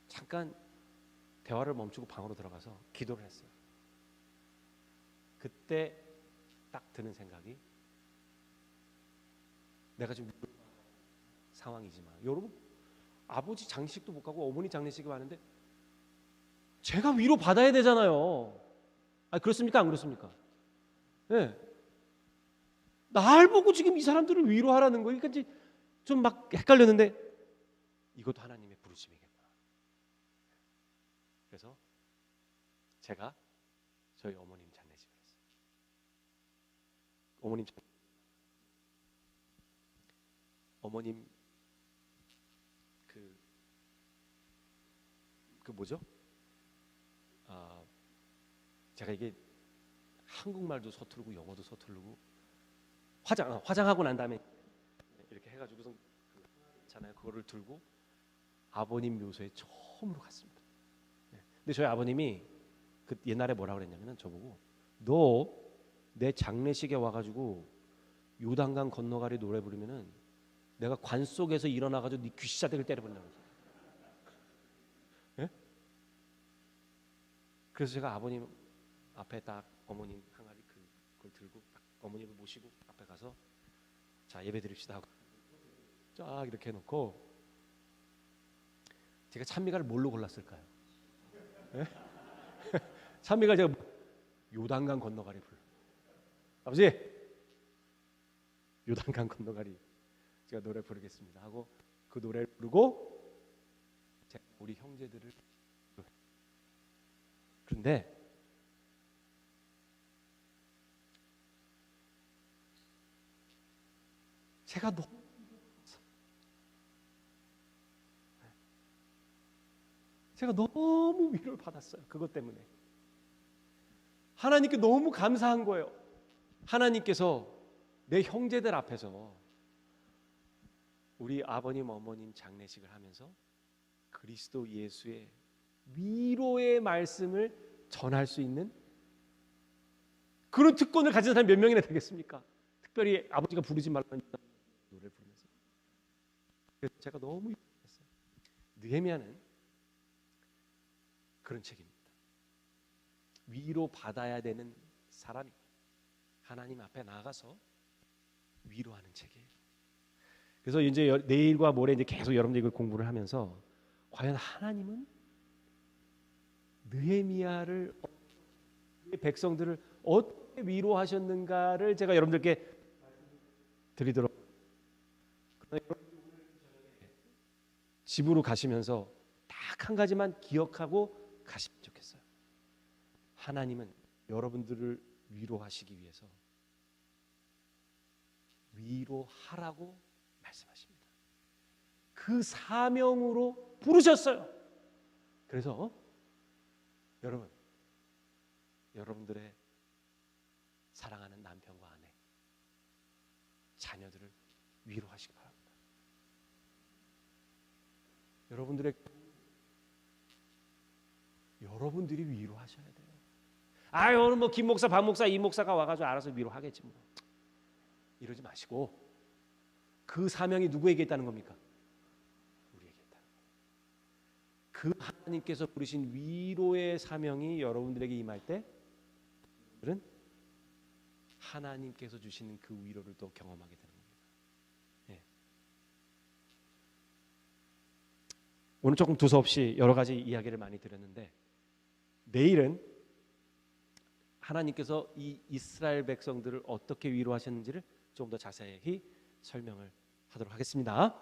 [SPEAKER 1] 잠깐 대화를 멈추고 방으로 들어가서 기도를 했어요. 그때 딱 드는 생각이 내가 지금 상황이지만 여러분 아버지 장례식도 못 가고 어머니 장례식이 왔는데 제가 위로 받아야 되잖아요. 그렇습니까? 안 그렇습니까? 네. 날 보고 지금 이 사람들을 위로하라는 거예요. 그러니까 좀 막 헷갈렸는데 이것도 하나님의 부르심이겠구나. 그래서 제가 저희 어머님 장례식을 했어요. 어머님 그 뭐죠? 제가 이게 한국말도 서투르고 영어도 서투르고 화장하고 난 다음에 이렇게 해가지고선 있잖아요. 그거를 들고 아버님 묘소에 처음으로 갔습니다. 근데 저희 아버님이 그 옛날에 뭐라 그랬냐면은 저보고 너 내 장례식에 와가지고 요단강 건너가리 노래 부르면은 내가 관 속에서 일어나가지고 네 귀시자대를 때려본다고 했어요. 예? 그래서 제가 아버님 앞에 딱 어머님 항아리 그걸 들고 딱 어머님을 모시고 앞에 가서 자 예배 드립시다 하고 쫙 이렇게 해놓고 제가 찬미가를 뭘로 골랐을까요? 예? 찬미가 제가 요단강 건너가리 불러. 아버지 요단강 건너가리 제가 노래 부르겠습니다 하고 그 노래를 부르고 제가 우리 형제들을 그런데 제가 너무 위로를 받았어요. 그것 때문에 하나님께 너무 감사한 거예요. 하나님께서 내 형제들 앞에서 우리 아버님 어머님 장례식을 하면서 그리스도 예수의 위로의 말씀을 전할 수 있는 그런 특권을 가진 사람이 몇 명이나 되겠습니까? 특별히 아버지가 부르지 말라는 노래를 부르면서 그래서 제가 너무 힘들었어요. 느헤미야는 그런 책입니다. 위로 받아야 되는 사람이 하나님 앞에 나가서 위로하는 책이에요. 그래서 이제 내일과 모레 이제 계속 여러분들이 이걸 공부를 하면서 과연 하나님은 느헤미야를 백성들을 어떻게 위로하셨는가를 제가 여러분들께 드리도록 집으로 가시면서 딱 한 가지만 기억하고 가시면 좋겠어요. 하나님은 여러분들을 위로하시기 위해서 위로하라고 말씀하십니다. 그 사명으로 부르셨어요. 그래서 여러분들의 사랑하는 남편과 아내, 자녀들을 위로하시기 바랍니다. 여러분들이 위로하셔야 돼요. 오늘 뭐 김 목사, 박 목사, 이 목사가 와가지고 알아서 위로하겠지 뭐. 이러지 마시고 그 사명이 누구에게 있다는 겁니까? 우리에게 있다는 거예요. 그 하나님께서 부르신 위로의 사명이 여러분들에게 임할 때 여러분들은 하나님께서 주시는 그 위로를 또 경험하게 되는 겁니다. 네. 오늘 조금 두서없이 여러 가지 이야기를 많이 드렸는데 내일은 하나님께서 이 이스라엘 백성들을 어떻게 위로하셨는지를 좀 더 자세히 설명을 하도록 하겠습니다.